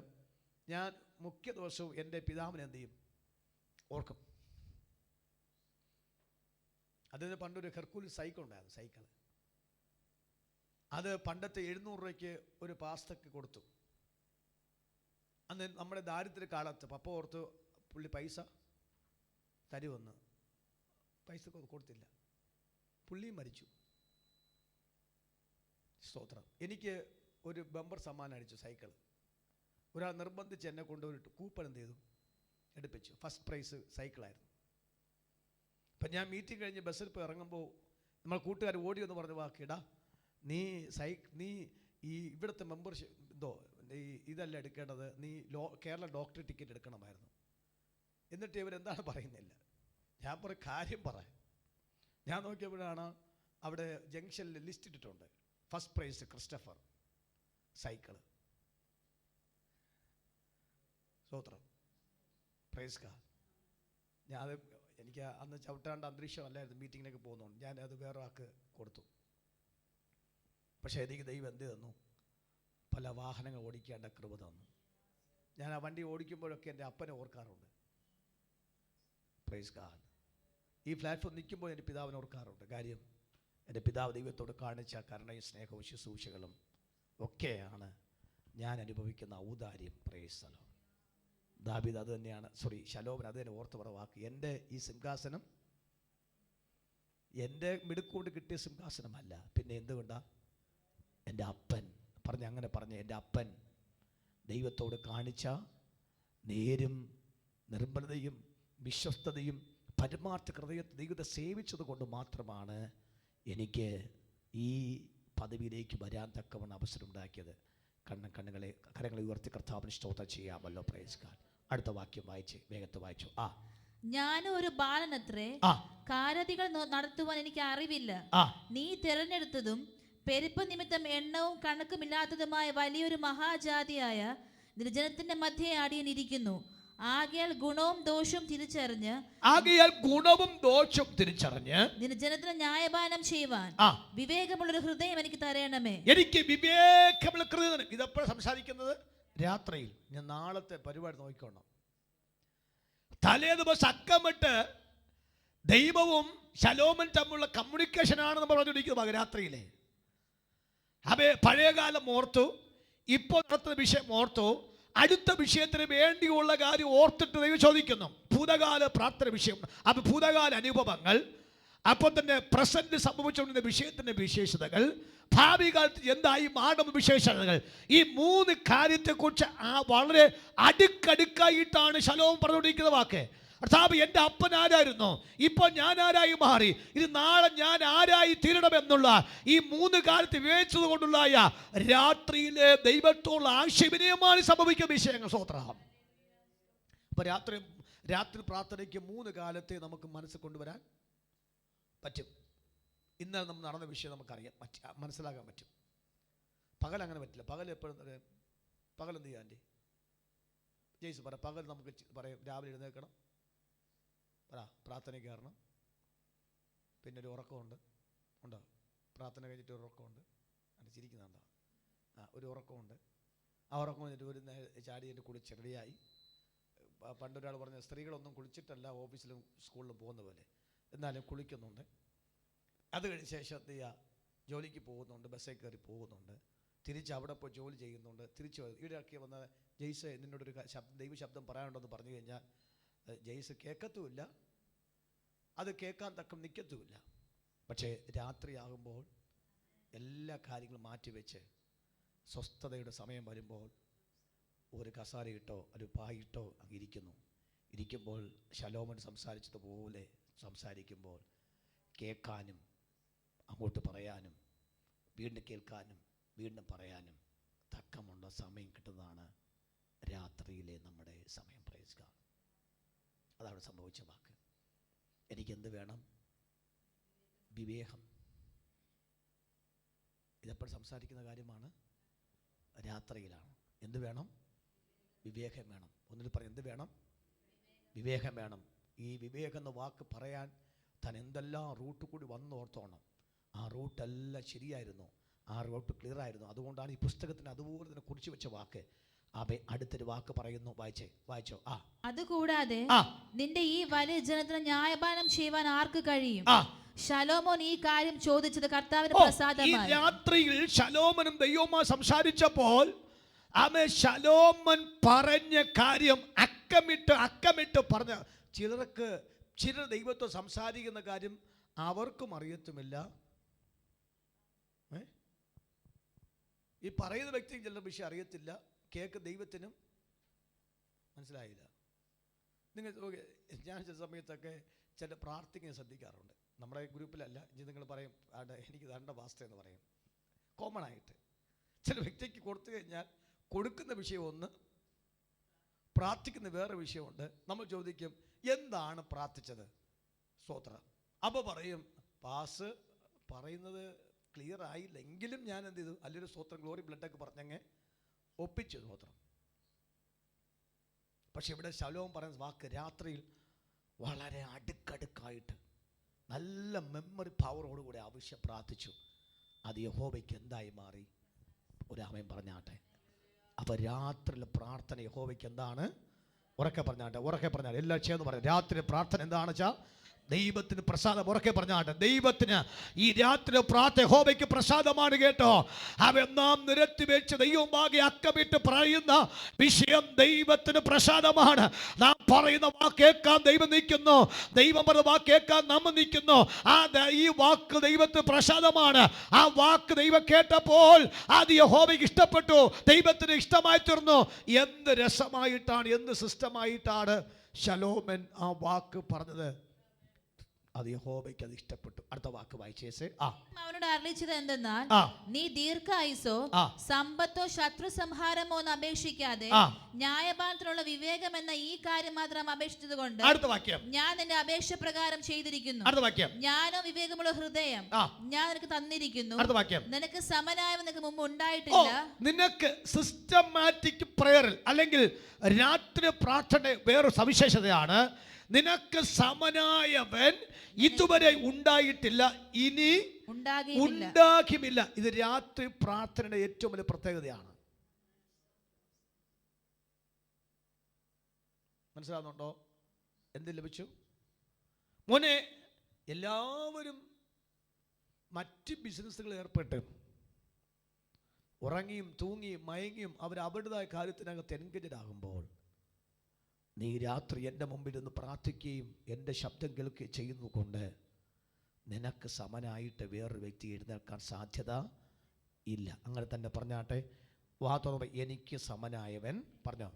ഞാൻ മുഖ്യ ദിവസവും എൻ്റെ പിതാവിനെ എന്ത് ചെയ്യും? ഓർക്കും. അതിന് പണ്ടൊരു ഹെർക്കുലസ് സൈക്കിൾ ഉണ്ടായിരുന്നു. സൈക്കിൾ അത് പണ്ടത്തെ 700 രൂപയ്ക്ക് ഒരു പാസ്റ്റർക്ക് കൊടുത്തു. അന്ന് നമ്മുടെ ദാരിദ്ര്യ കാലത്ത് പപ്പ ഓർത്ത് പുള്ളി പൈസ തരുമെന്ന്. പൈസ കൊടുത്തില്ല. പുള്ളിയും മരിച്ചു. സ്തോത്രം. എനിക്ക് ഒരു ബമ്പർ സമ്മാനം അടിച്ചു, സൈക്കിൾ. ഒരാൾ നിർബന്ധിച്ച് എന്നെ കൊണ്ടുപോയിട്ട് കൂപ്പൺ എന്ത് ചെയ്തു? എടുപ്പിച്ചു. ഫസ്റ്റ് പ്രൈസ് സൈക്കിളായിരുന്നു. അപ്പം ഞാൻ മീറ്റിംഗ് കഴിഞ്ഞ് ബസ്സിൽ പോയി ഇറങ്ങുമ്പോൾ നമ്മൾ കൂട്ടുകാർ ഓടി എന്ന് പറഞ്ഞ വാക്കിടാ, നീ ഈ ഇവിടുത്തെ മെമ്പർഷിപ്പ് ഇതല്ല എടുക്കേണ്ടത്, നീ കേരള ഡോക്ടർ ടിക്കറ്റ് എടുക്കണമായിരുന്നു. എന്നിട്ട് ഇവരെന്താണ് പറയുന്നില്ല. ഞാൻ പറ കാര്യം പറയാം. ഞാൻ നോക്കിയപ്പോഴാണ് അവിടെ ജംഗ്ഷനിൽ ലിസ്റ്റ് ഇട്ടിട്ടുണ്ട്, ഫസ്റ്റ് പ്രൈസ് ക്രിസ്റ്റഫർ സൈക്കിള്. സ്തോത്രം. Praise God. എനിക്ക് അന്ന് ചവിട്ടാണ്ട് അന്തരീക്ഷമല്ലായിരുന്നു. മീറ്റിങ്ങിനൊക്കെ പോകുന്നുണ്ട്. ഞാൻ അത് വേറെ ആൾക്ക് കൊടുത്തു. പക്ഷേ എനിക്ക് ദൈവം എന്ത് തന്നു? പല വാഹനങ്ങൾ ഓടിക്കേണ്ട കൃപ തന്നു. ഞാൻ ആ വണ്ടി ഓടിക്കുമ്പോഴൊക്കെ എൻ്റെ അപ്പനെ ഓർക്കാറുണ്ട്. Praise God. ഈ പ്ലാറ്റ്ഫോം നിൽക്കുമ്പോൾ എൻ്റെ പിതാവിനെ ഓർക്കാറുണ്ട്. കാര്യം എൻ്റെ പിതാവ് ദൈവത്തോട് കാണിച്ച കരുണയും സ്നേഹവും ശുശ്രൂഷകളും ഒക്കെയാണ് ഞാൻ അനുഭവിക്കുന്ന ഔദാര്യം. Praise the Lord. ദാവീദ് അത് തന്നെയാണ്, ശലോമൻ അത് തന്നെ ഓർത്ത് പറവാക്ക്. എൻ്റെ ഈ സിംഹാസനം എൻ്റെ മിടുക്കൊണ്ട് കിട്ടിയ സിംഹാസനമല്ല, പിന്നെ എന്തുകൊണ്ടാണ്? എൻ്റെ അപ്പൻ അങ്ങനെ പറഞ്ഞ എൻ്റെ അപ്പൻ ദൈവത്തോട് കാണിച്ച നേരും നിർമ്മലതയും വിശ്വസ്തതയും പരമാർത്ഥ ഹൃദയത്തെ ദൈവത്തെ സേവിച്ചത് കൊണ്ട് മാത്രമാണ് എനിക്ക് ഈ പദവിയിലേക്ക് വരാൻ തക്കവണ്ണം അവസരം ഉണ്ടാക്കിയത്. കരങ്ങളെ ഉയർത്തി കർത്താവിന് സ്തോത്രം ചെയ്യാമല്ലോ. Praise God. അടുത്ത വാക്യം വായിച്ച് വേഗത്തെ വായിച്ചു. ഞാനും ഒരു ബാലനത്രേ, കാരതികൾ നടത്തുവാൻ എനിക്ക് അറിവില്ല. നീ തിരഞ്ഞെടുത്തതും പെരുപ്പ് നിമിത്തം എണ്ണവും കണക്കുമില്ലാത്തതുമായ വലിയൊരു മഹാജാതിയായ നിന്റെ ജനത്തിന്റെ മധ്യേ അടിയനിരിക്കുന്നു. ആകയാൽ ഗുണവും ദോഷവും തിരിച്ചറിഞ്ഞ് നിന്റെ ജനത്തിന് ന്യായപാനം ചെയ്യുവാൻ വിവേകമുള്ളൊരു ഹൃദയം എനിക്ക് തരണമേ. എനിക്ക് വിവേകമുള്ള ഹൃദയം. ഇതെപ്പോഴും സംസാരിക്കുന്നത് രാത്രിയിൽ. ഞാൻ നാളത്തെ പരിപാടി നോക്കിക്കോണം. തലേ ദിവസം അക്കമിട്ട് ദൈവവും ശലോമൻ തമ്മിലുള്ള കമ്മ്യൂണിക്കേഷൻ ആണെന്ന് പറഞ്ഞുകൊണ്ടിരിക്കുന്നത് രാത്രിയിലെ. പഴയകാലം ഓർത്തു, ഇപ്പോൾ നടത്തുന്ന വിഷയം ഓർത്തു, അടുത്ത വിഷയത്തിന് വേണ്ടിയുള്ള കാര്യം ഓർത്തിട്ട് ദൈവം ചോദിക്കുന്നു. ഭൂതകാല പ്രാർത്ഥന വിഷയം, അപ്പോൾ ഭൂതകാല അനുഭവങ്ങൾ, അപ്പോൾ തന്നെ പ്രസന്റ് സംഭവിച്ചുകൊണ്ടിരുന്ന വിഷയത്തിൻ്റെ വിശേഷതകൾ, ഭാവി കാലത്ത് എന്തായി മാറുന്ന വിശേഷതകൾ, ഈ 3 കാര്യത്തെക്കുറിച്ച് വളരെ അടുക്കടുക്കായിട്ടാണ് ശലോമൻ പറഞ്ഞുകൊണ്ടിരിക്കുന്ന വാക്ക്. കർത്താവ്, എൻ്റെ അപ്പൻ ആരായിരുന്നു, ഇപ്പോൾ ഞാൻ ആരായി മാറി, ഇത് നാളെ ഞാൻ ആരായി തീരണമെന്നുള്ള ഈ 3 കാര്യത്തെ വിവേചിച്ചത് കൊണ്ടുള്ള രാത്രിയിലെ ദൈവത്തോടുള്ള ആശയവിനിമയമാണ് സംഭവിക്കുന്ന വിഷയങ്ങൾ. സ്തോത്രം. അപ്പോൾ രാത്രി പ്രാർത്ഥനയ്ക്ക് 3 കാലത്തെ നമുക്ക് മനസ്സിൽ കൊണ്ടുവരാൻ പറ്റും. ഇന്നലെ നമ്മൾ നടന്ന വിഷയം നമുക്കറിയാം, മനസ്സിലാക്കാൻ പറ്റും. പകൽ അങ്ങനെ പറ്റില്ല. പകൽ എപ്പോഴും പകലെന്ത് ചെയ്യാൻ ആൻറ്റി ജയ്സ് പറ. പകൽ നമുക്ക് പറയും രാവിലെ എഴുന്നേൽക്കണം, പ്രാർത്ഥനയ്ക്ക് കയറണം, പിന്നെ ഒരു ഉറക്കമുണ്ട്. ഉണ്ടോ? പ്രാർത്ഥന കഴിഞ്ഞിട്ട് ഒരു ഉറക്കമുണ്ട്. അത് ചിരിക്കുന്നുണ്ടോ? ഒരു ഉറക്കമുണ്ട്. ആ ഉറക്കം കഴിഞ്ഞിട്ട് ഒരു ചാടി എൻ്റെ കുളിച്ച് റെഡിയായി. പണ്ടൊരാൾ പറഞ്ഞ സ്ത്രീകളൊന്നും കുളിച്ചിട്ടല്ല ഓഫീസിലും സ്കൂളിലും പോകുന്ന പോലെ, എന്നാലും കുളിക്കുന്നുണ്ട്. അത് കഴിഞ്ഞ ശേഷം എന്ത് ചെയ്യുക, ജോലിക്ക് പോകുന്നുണ്ട്, ബസ്സിൽ കയറി പോകുന്നുണ്ട്, തിരിച്ച് അവിടെ പോയി ജോലി ചെയ്യുന്നുണ്ട്. തിരിച്ച് ഈടാക്കി വന്ന ജയ്സ് നിന്നോടൊരു ദൈവശബ്ദം പറയാനുണ്ടെന്ന് പറഞ്ഞു കഴിഞ്ഞാൽ ജയ്സ് കേൾക്കത്തുമില്ല, അത് കേൾക്കാൻ തക്കം നിൽക്കത്തുമില്ല. പക്ഷേ രാത്രിയാകുമ്പോൾ എല്ലാ കാര്യങ്ങളും മാറ്റിവെച്ച് സ്വസ്ഥതയുടെ സമയം വരുമ്പോൾ ഒരു കസാരയിട്ടോ ഒരു പായിട്ടോ അങ്ങ് ഇരിക്കുമ്പോൾ ശലോമൻ സംസാരിച്ചതുപോലെ സംസാരിക്കുമ്പോൾ കേൾക്കാനും അങ്ങോട്ട് പറയാനും വീണ്ടും കേൾക്കാനും വീണ്ടും പറയാനും തക്കമുള്ള സമയം കിട്ടുന്നതാണ് രാത്രിയിലെ നമ്മുടെ സമയം. Praise God. അതാണ് സംഭവിച്ച വാക്ക്. എനിക്കെന്ത് വേണം? വിവേകം. ഇതെപ്പോഴും സംസാരിക്കുന്ന കാര്യമാണ്. രാത്രിയിലാണ്. എന്ത് വേണം? വിവേകം വേണം. ഒന്നിൽ പറയും, എന്ത് വേണം? വിവേകം വേണം. ഈ വിവേകം എന്ന വാക്ക് പറയാൻ താൻ എന്തെല്ലാം റൂട്ട് കൂടി വന്ന് ഓർത്തോണം. ആ റൂട്ടെല്ലാം ശരിയായിരുന്നു, ആ റൂട്ട് ക്ലിയർ ആയിരുന്നു. അതുകൊണ്ടാണ് ഈ പുസ്തകത്തിന് അതുപോലെ തന്നെ കുറിച്ച് വെച്ച വാക്ക്. അടുത്തൊരു വാക്ക് പറയുന്നു, വായിച്ചോ. അതുകൂടാതെ നിന്റെ ഈ വലിയ ജനത്തിന് ന്യായപാനം ചെയ്യുവാൻ ആർക്ക് കഴിയും? ശലോമോൻ ഈ കാര്യം ചോദിച്ചത് കർത്താവിന് പ്രസാദമായി. രാത്രിയിൽ ശലോമനും ദൈവവുമായി സംസാരിച്ചപ്പോൾ ശലോമൻ പറഞ്ഞ കാര്യം അക്കമിട്ട് പറഞ്ഞ. ചിലർ ദൈവത്തെ സംസാരിക്കുന്ന കാര്യം അവർക്കും അറിയത്തുമില്ല. ഈ പറയുന്ന വ്യക്തിക്ക് ചില വിഷയം അറിയത്തില്ല, കേക്ക് ദൈവത്തിനും മനസ്സിലായില്ല. നിങ്ങൾ ഞാൻ ചില സമയത്തൊക്കെ ചില പ്രാർത്ഥിക്കാൻ ശ്രദ്ധിക്കാറുണ്ട്. നമ്മുടെ ഗ്രൂപ്പിലല്ല, ഇനി നിങ്ങൾ പറയും എനിക്ക് ദണ്ഡ വാസ്ത എന്ന് പറയും. കോമൺ ആയിട്ട് ചില വ്യക്തിക്ക് കൊടുത്തു കഴിഞ്ഞാൽ കൊടുക്കുന്ന വിഷയം ഒന്ന്, പ്രാർത്ഥിക്കുന്ന വേറെ വിഷയമുണ്ട്. നമ്മൾ ചോദിക്കും, എന്താണ് പ്രാർത്ഥിച്ചത്? സ്തോത്രം. അപ്പോൾ പറയും, പാസ് പറയുന്നത് ക്ലിയർ ആയില്ലെങ്കിലും ഞാൻ എന്ത് ചെയ്തു, അല്ലൊരു സ്തോത്രം ഗ്ലോറി ബ്ലഡൊക്കെ പറഞ്ഞങ്ങ് ഒപ്പിച്ചു. സ്തോത്രം. പക്ഷെ ഇവിടെ ശലോമൻ പറയുന്ന വാക്ക് രാത്രിയിൽ വളരെ അടുക്കടുക്കായിട്ട് നല്ല മെമ്മറി പവറോടുകൂടി ആവശ്യം പ്രാർത്ഥിച്ചു. അത് യഹോവയ്ക്ക് എന്തായി മാറി? ഒരാമയും പറഞ്ഞാട്ടെ. അപ്പോൾ രാത്രിയിലെ പ്രാർത്ഥന യഹോവയ്ക്ക് എന്താണ്? ഉറക്കെ പറഞ്ഞാട്ടെ. എല്ലാ ചേർന്ന് പറയാം. രാത്രി പ്രാർത്ഥന എന്താണെന്ന് വെച്ചാൽ ദൈവത്തിന് പ്രസാദം. ഉറക്കെ പറഞ്ഞാട്ടെ. ദൈവത്തിന് ഈ രാത്രി പ്രാർത്ഥന യഹോവയ്ക്ക് പ്രസാദമാണ്. കേട്ടോ, അവ നാം നിരത്തി വെച്ച് ദൈവമാകെ അക്കമിട്ട് പറയുന്ന വിഷയം ദൈവത്തിന് പ്രസാദമാണ്. നാം പറയുന്ന വാക്ക് കേൾക്കാൻ ദൈവം നിൽക്കുന്നു, ദൈവം പറഞ്ഞ വാക്ക് കേൾക്കാൻ നമ്മൾ നിൽക്കുന്നു. ഈ വാക്ക് ദൈവത്തിന് പ്രസാദമാണ്. ആ വാക്ക് ദൈവം കേട്ടപ്പോൾ അത് യഹോവയ്ക്ക് ഇഷ്ടപ്പെട്ടു, ദൈവത്തിന് ഇഷ്ടമായി തീർന്നു. എന്ത് രസമായിട്ടാണ്, എന്ത് സിസ്റ്റമായിട്ടാണ് ശലോമൻ ആ വാക്ക് പറഞ്ഞത്. അത് യഹോവയ്ക്ക് അത് ഇഷ്ടപ്പെട്ടു. അടുത്ത വാക്ക് വായിച്ചേസേ. അവനോട് അരുളിച്ചത് എന്തെന്നാൽ, ആ നീ ദീർഘായുസോ ആ സമ്പത്തോ ശത്രു സംഹാരമോ എന്ന് അപേക്ഷിക്കാതെ ന്യായപാലത്തിലുള്ള വിവേകം എന്ന ഈ കാര്യം മാത്രം അപേക്ഷിച്ചത് കൊണ്ട് അടുത്ത വാക്യം, ഞാൻ നിന്റെ അപേക്ഷ പ്രകാരം ചെയ്തിരിക്കുന്നു. അടുത്ത വാക്യം, ഞാനോ വിവേകമുള്ള ഹൃദയം ഞാൻ നിനക്ക് തന്നിരിക്കുന്നു. അടുത്ത വാക്യം, നിനക്ക് സമനായവൻ നിനക്ക് മുമ്പ് ഉണ്ടായിട്ടില്ല. നിനക്ക് സിസ്റ്റമാറ്റിക് പ്രയറിൽ അല്ലെങ്കിൽ രാത്രി പ്രാർത്ഥന വേറൊരു സവിശേഷതയാണ്. നിനക്ക് സമനായവൻ ഇതുവരെ ഉണ്ടായിട്ടില്ല, ഇനി ഉണ്ടാകുമില്ല. ഇത് രാത്രി പ്രാർത്ഥനയുടെ ഏറ്റവും വലിയ പ്രത്യേകതയാണ്. മനസ്സിലാവുന്നുണ്ടോ? എന്ത് ലഭിച്ചു മോനെ? എല്ലാവരും മറ്റ് ബിസിനസ്സുകൾ ഏർപ്പെട്ട് ഉറങ്ങിയും തൂങ്ങിയും മയങ്ങിയും അവർ അവരുടേതായ കാര്യത്തിനകത്ത് എൻഗേജഡ് ആകുമ്പോൾ, നീ രാത്രി എൻ്റെ മുമ്പിൽ നിന്ന് പ്രാർത്ഥിക്കുകയും എൻ്റെ ശബ്ദം കേൾക്കുകയും ചെയ്യുന്നതുകൊണ്ട് നിനക്ക് സമനായിട്ട് വേറൊരു വ്യക്തി എഴുന്നേൽക്കാൻ സാധ്യത ഇല്ല. അങ്ങനെ തന്നെ പറഞ്ഞാട്ടെ. വാ തുറന്ന് എനിക്ക് സമനായവൻ പറഞ്ഞോ.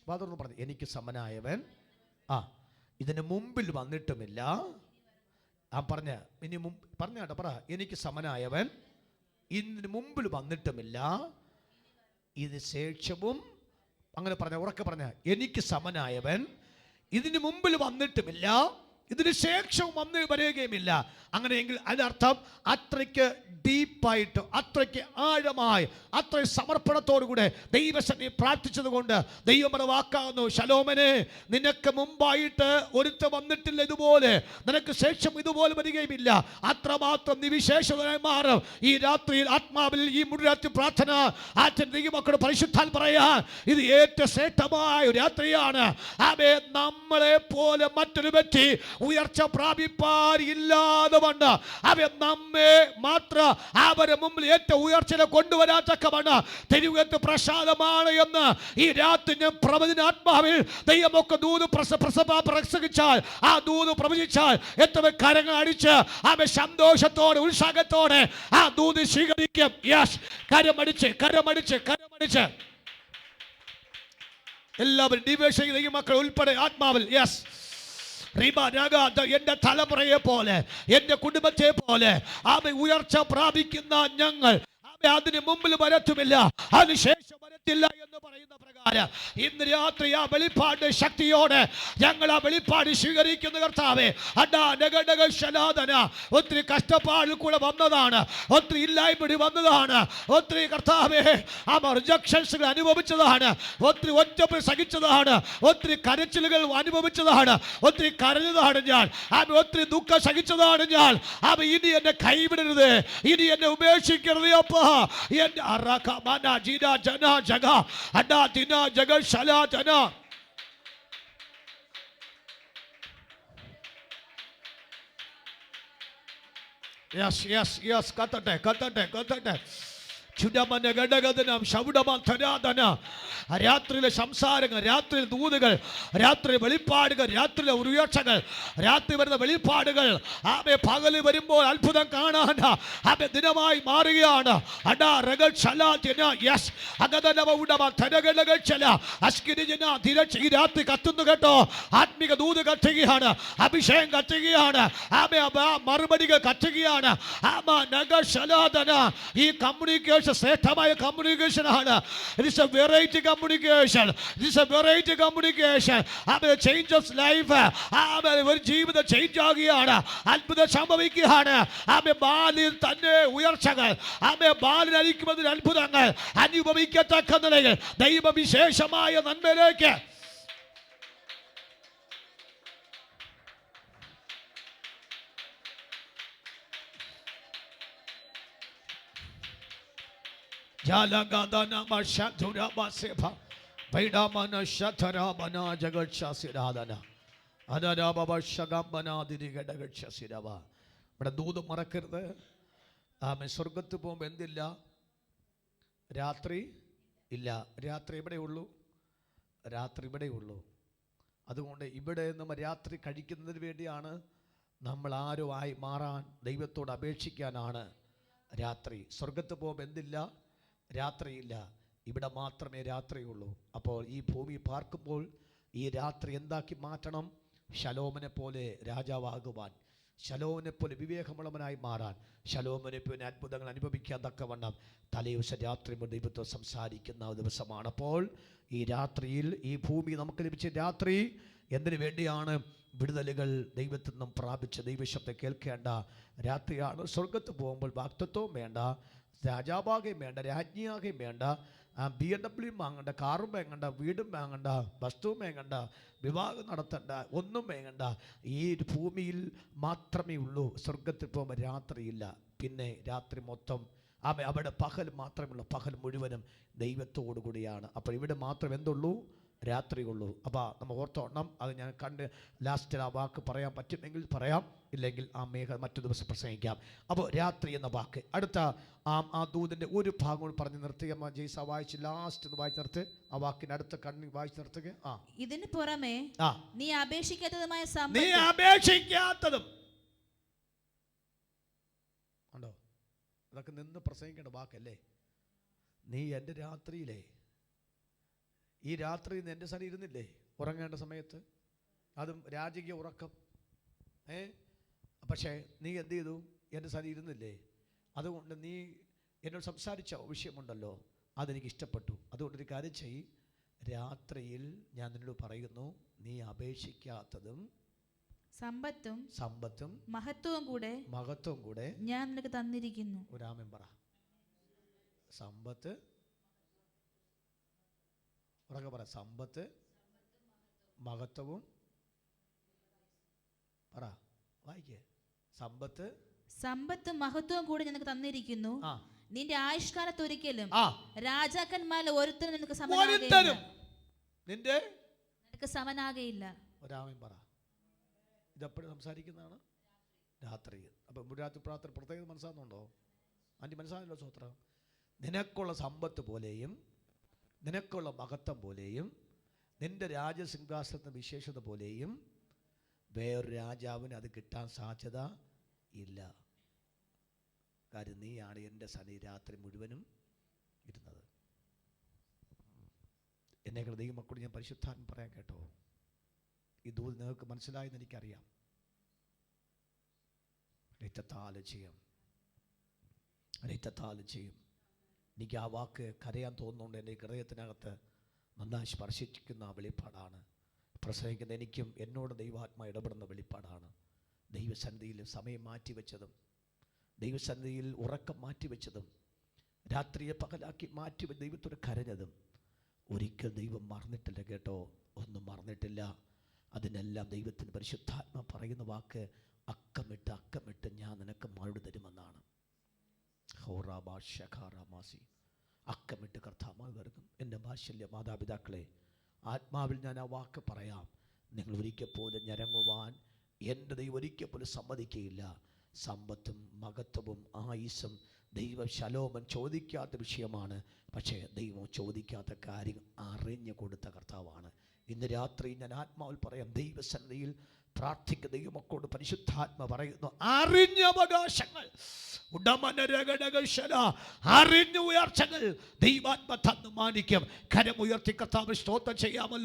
വാ തുറന്ന് പറഞ്ഞു, എനിക്ക് സമനായവൻ ഇതിന് മുമ്പിൽ വന്നിട്ടുമില്ല. പറഞ്ഞ ഇനി പറഞ്ഞാട്ടെ, പറ, എനിക്ക് സമനായവൻ ഇതിന് മുമ്പിൽ വന്നിട്ടുമില്ല, ഇത് ശേഷവും. അങ്ങനെ പറഞ്ഞ, ഉറക്കെ പറഞ്ഞ, എനിക്ക് സമനായവൻ ഇതിന് മുമ്പിൽ വന്നിട്ടുമില്ല, ഇതിന് ശേഷവും വന്നു വരികയുമില്ല. അങ്ങനെയെങ്കിൽ അതിനർത്ഥം അത്രയ്ക്ക് ഡീപ്പായിട്ട്, അത്രയ്ക്ക് ആഴമായി, അത്രയും സമർപ്പണത്തോടുകൂടെ ദൈവസന്നിധി പ്രാർത്ഥിച്ചത് കൊണ്ട് ദൈവം വാക്കാകുന്നു, ശലോമനെ, നിനക്ക് മുമ്പായിട്ട് ഒരുത്ത വന്നിട്ടില്ല ഇതുപോലെ, നിനക്ക് ശേഷം ഇതുപോലെ വരികയുമില്ല. അത്രമാത്രം നിവിശേഷതയായി മാറും. ഈ രാത്രിയിൽ ആത്മാവിൽ ഈ മുഴുരാത്രി പ്രാർത്ഥന അച്ഛൻ ദൈവമക്കളുടെ പരിശുദ്ധാൽ പറയാൻ ഇത് ഏറ്റവും ശ്രേഷ്ഠമായ ഒരു രാത്രിയാണ്. അവയെ നമ്മളെ പോലെ മറ്റൊരു വ്യക്തി ഉയർച്ച പ്രാപിപ്പാരില്ലാതെ വണ്ണ് അവൻ നമ്മെ മാത്രം അവരുടെ മുമ്പിൽ ഏറ്റവും ഉയർച്ചയെ കൊണ്ടുവരാത്തക്കവണ്ണം തിരുവനന്തപുരത്ത് പ്രസാദമാണ് എന്ന് ഈ രാത്രി ഞാൻ പ്രവചനാത്മാവിൽ ദൈവമൊക്കെ ദൂത് പ്രസംഗിച്ചാൽ, ആ ദൂത് പ്രവചിച്ചാൽ എത്ര കരങ്ങൾ അടിച്ച് അവൻ സന്തോഷത്തോടെ ഉത്സാഹത്തോടെ ആ ദൂത് സ്വീകരിക്കും. യെസ്, കരമടിച്ച് കരമടിച്ച് കരമടിച്ച് എല്ലാവരും ഡിവേഷൻ മക്കൾ ഉൾപ്പെടെ ആത്മാവിൽ യെസ് എന്റെ തലമുറയെ പോലെ, എന്റെ കുടുംബത്തെ പോലെ അവ ഉയർച്ച പ്രാപിക്കുന്ന ഞങ്ങൾ അതിന് മുമ്പിൽ വരത്തുമില്ല, അതിനുശേഷം വരത്തില്ല എന്ന് പറയുന്ന പ്രകാരം ഇന്ന് രാത്രി ആ വെളിപ്പാട് ശക്തിയോടെ ഞങ്ങൾ ആ വെളിപ്പാട് സ്വീകരിക്കുന്ന കർത്താവേ. ഒത്തിരി കഷ്ടപ്പാടിൽ കൂടെ വന്നതാണ്, ഒത്തിരി ഇല്ലായ്മ വന്നതാണ്, ഒത്തിരി കർത്താവേ റിജക്ഷൻസുകൾ അനുഭവിച്ചതാണ്, ഒത്തിരി ഒറ്റപ്പ് സഹിച്ചതാണ്, ഒത്തിരി കരച്ചിലുകൾ അനുഭവിച്ചതാണ്, ഒത്തിരി കരഞ്ഞതാണ് ഞാൻ, ഒത്തിരി ദുഃഖം സഹിച്ചതാണ് ഞാൻ. ഇനി എന്നെ കൈവിടരുത്, ഇനി എന്നെ ഉപേക്ഷിക്കരുത് അപ്പ. കത്തട്ടെ കത്തട്ടെ കത്തട്ടെ. രാത്രിയിലെ സംസാരങ്ങൾ, രാത്രിയിലെ ദൂതുകൾ, രാത്രി വെളിപ്പാടുകൾ, രാത്രിയിലെ ഉയർച്ചകൾ, രാത്രി വരുന്ന വെളിപ്പാടുകൾ പകല് വരുമ്പോൾ അത്ഭുതം കാണാൻ ദിനമായി മാറുകയാണ്. ഈ രാത്രി കത്തുന്നു കേട്ടോ. ആത്മിക ദൂത് കത്തുകയാണ്, അഭിഷേകം കത്തുകയാണ്, മറുപടികൾ കത്തുകയാണ്. ഈ കമ്മ്യൂണിക്കേഷൻ ശ്രേഷ്ഠമായ കമ്മ്യൂണിക്കേഷൻ ആണ്. It is a variety communication. It is a variety communication. Changes life. ഒരു ജീവിതം ചേഞ്ച് ആകുകയാണ്, അത്ഭുതം സംഭവിക്കുകയാണ്. ബാലിൽ തന്നെ ഉയർച്ചകൾ, ബാലിൽ അരിക്കുന്നതിന് അത്ഭുതങ്ങൾ അനുഭവിക്കത്തക്ക നിലയിൽ ദൈവവിശേഷമായ നന്മയിലേക്ക് ഇവിടെ ദൂത് മറക്കരുത്. സ്വർഗത്ത് പോകുമ്പോൾ എന്തില്ല? രാത്രി ഇല്ല. രാത്രി ഇവിടെയുള്ളൂ, രാത്രി ഇവിടെയുള്ളൂ. അതുകൊണ്ട് ഇവിടെ നമ്മൾ രാത്രി കഴിക്കുന്നതിന് വേണ്ടിയാണ് നമ്മൾ ആരും ആയി മാറാൻ ദൈവത്തോട് അപേക്ഷിക്കാനാണ് രാത്രി. സ്വർഗത്ത് പോകുമ്പോൾ എന്തില്ല? രാത്രിയില്ല. ഇവിടെ മാത്രമേ രാത്രിയുള്ളൂ. അപ്പോൾ ഈ ഭൂമി പാർക്കുമ്പോൾ ഈ രാത്രി എന്താക്കി മാറ്റണം? ശലോമനെ പോലെ രാജാവാകുവാൻ, ശലോമിനെ പോലെ വിവേകമുള്ളവനായി മാറാൻ, ശലോമിനെ പോലെ അത്ഭുതങ്ങൾ അനുഭവിക്കാൻ തക്കവണ്ണം തലേദിവസം രാത്രി ദൈവത്തോട് സംസാരിക്കുന്ന ദിവസമാണ്. അപ്പോൾ ഈ രാത്രിയിൽ ഈ ഭൂമി നമുക്ക് ലഭിച്ച രാത്രി എന്തിനു വേണ്ടിയാണ്? വിടുതലുകൾ ദൈവത്തിൽ നിന്നും പ്രാപിച്ച് ദൈവശബ്ദം കേൾക്കേണ്ട രാത്രിയാണ്. സ്വർഗത്ത് പോകുമ്പോൾ വാഗ്ദത്തവും വേണ്ട, രാജാവാകുകയും വേണ്ട, രാജ്ഞിയാകുകയും വേണ്ട, BMW വാങ്ങണ്ട, കാറും വാങ്ങണ്ട, വീടും വാങ്ങണ്ട, വസ്തുവും വാങ്ങണ്ട, വിവാഹം നടത്തണ്ട, ഒന്നും വേങ്ങണ്ട. ഈ ഭൂമിയിൽ മാത്രമേ ഉള്ളൂ. സ്വർഗത്തിൽ പോകുമ്പോൾ രാത്രിയില്ല. പിന്നെ രാത്രി മൊത്തം അവിടെ പകൽ മാത്രമേ ഉള്ളൂ. പകൽ മുഴുവനും ദൈവത്തോടു കൂടിയാണ്. അപ്പോൾ ഇവിടെ മാത്രം എന്തുള്ളൂ? രാത്രിയുള്ളൂ. അപ്പോൾ നമ്മൾ ഓർത്തോണം. അത് ഞാൻ കണ്ട് ലാസ്റ്റിൽ ആ വാക്ക് പറയാൻ പറ്റുമെങ്കിൽ പറയാം, ഇല്ലെങ്കിൽ ആ മറ്റു ദിവസം പ്രസംഗിക്കാം. അപ്പോൾ രാത്രി എന്ന വാക്ക് അടുത്ത ആ ദൂതിൻ്റെ ഒരു ഭാഗം കൂടി പറഞ്ഞു നിർത്തുക. ജയ്സ വായിച്ച് ലാസ്റ്റ് ഒന്ന് വായിച്ച് നിർത്ത്. ആ വാക്കിന് അടുത്ത കണ്ണി വായിച്ച് നിർത്തുക. ഇതിന് പുറമെ നീ അപേക്ഷിക്കാത്തതുമായ ഉണ്ടോ? അതൊക്കെ നിന്ന് പ്രസംഗിക്കേണ്ട വാക്കല്ലേ? നീ എൻ്റെ രാത്രിയിലേ, ഈ രാത്രി എൻ്റെ സ്ഥലം ഇരുന്നില്ലേ ഉറങ്ങേണ്ട സമയത്ത്? അതും രാജകീയ ഉറക്കം. പക്ഷേ നീ എന്ത് ചെയ്തു? എൻ്റെ സ്ഥലം ഇരുന്നില്ലേ? അതുകൊണ്ട് നീ എന്നോട് സംസാരിച്ച വിഷയമുണ്ടല്ലോ, അതെനിക്ക് ഇഷ്ടപ്പെട്ടു. അതുകൊണ്ടൊരു കാര്യം ചെയ്യ്, രാത്രിയിൽ ഞാൻ നിന്നോട് പറയുന്നു, നീ അപേക്ഷിക്കാത്തതും സമ്പത്തും മഹത്വവും കൂടെ ഞാൻ നിനക്ക് തന്നിരിക്കുന്നു. ഒരാമൻ പറ. സമ്പത്ത്, ഉറക്കെ പറ. സമ്പത്ത്, മഹത്വവും പറ, വായിക്കേ. സമ്പത്തും മഹത്വവും കൂടെ നിനക്ക് തന്നിരിക്കുന്നു. നിന്റെ ആയുഷ്കാലത്തൊരിക്കലും രാജാക്കന്മാരിൽ ഒരുത്തരും നിനക്ക് സമനാകയില്ല. ഒരാമൻ പറ. ഇതെപ്പോഴും സംസാരിക്കുന്നതാണ് രാത്രി. അപ്പം രാത്രി പ്രാർത്ഥന പ്രത്യേകം മനസ്സാകുന്നുണ്ടോ? അതിൻ്റെ മനസ്സാണല്ലോ സ്വത്രം. നിനക്കുള്ള സമ്പത്ത് പോലെയും നിനക്കുള്ള മഹത്വം പോലെയും നിന്റെ രാജസിംഹാസനത്തിൻ്റെ വിശേഷത പോലെയും വേറൊരു രാജാവിന് അത് കിട്ടാൻ സാധ്യത ഇല്ല. കാര്യം നീയാണ് എൻ്റെ സനി രാത്രി മുഴുവനും ഇരുന്നത്. എന്നെക്കുള്ള ദൈവമക്കളോട് ഞാൻ പരിശുദ്ധാത്മ പറയാൻ കേട്ടോ. ഈ ദൂത് നിങ്ങൾക്ക് മനസ്സിലായെന്ന് എനിക്കറിയാം. രക്തത്താല് ചെയ്യും. എനിക്ക് ആ വാക്ക് കരയാൻ തോന്നുന്നുണ്ട്. എൻ്റെ ഹൃദയത്തിനകത്ത് നന്നായി സ്പർശിക്കുന്ന വെളിപ്പാടാണ്. പ്രസംഗിക്കുന്ന എനിക്കും എന്നോട് ദൈവാത്മാ ഇടപെടുന്ന വെളിപ്പാടാണ്. ദൈവസന്നിധിയിൽ സമയം മാറ്റിവെച്ചതും ദൈവസന്നിധിയിൽ ഉറക്കം മാറ്റിവെച്ചതും രാത്രിയെ പകലാക്കി മാറ്റി ദൈവത്തോട് കരഞ്ഞതും ഒരിക്കൽ ദൈവം മറന്നിട്ടില്ല കേട്ടോ. ഒന്നും മറന്നിട്ടില്ല. അതിനെല്ലാം ദൈവത്തിന് പരിശുദ്ധാത്മ പറയുന്ന വാക്ക് അക്കമിട്ട് ഞാൻ നിനക്ക് മറുപടി തരുമെന്നാണ്. അക്കമിട്ട് കർത്താവ് വരുന്നു. എൻ്റെ ബാല്യ മാതാപിതാക്കളെ, ആത്മാവിൽ ഞാൻ ആ വാക്ക് പറയാം. നിങ്ങൾ ഒരിക്കൽ പോലും ഞരങ്ങുവാൻ എൻ്റെ ദൈവം ഒരിക്കൽ പോലും സമ്മതിക്കുകയില്ല. സമ്പത്തും മഹത്വവും ആയുസ്സും ദൈവം ശലോമൻ ചോദിക്കാത്ത വിഷയമാണ്. പക്ഷേ ദൈവം ചോദിക്കാത്ത കാര്യം അറിഞ്ഞു കൊടുത്ത കർത്താവാണ്. ഇന്ന് രാത്രി ഞാൻ ആത്മാവിൽ പറയാം, ദൈവസന്നിധിയിൽ പ്രാർത്ഥിക്കുന്ന ദൈവമക്കളോട് പരിശുദ്ധാത്മ പറയുന്നു, അറിഞ്ഞ അവകാശങ്ങൾ, അറിഞ്ഞ ഉയർച്ചകൾ ദൈവാത്മ തന്നു മാനിക്കും. കരമുയർത്തി കർത്താവ് സ്തോത്രം ചെയ്യാമല്ലോ.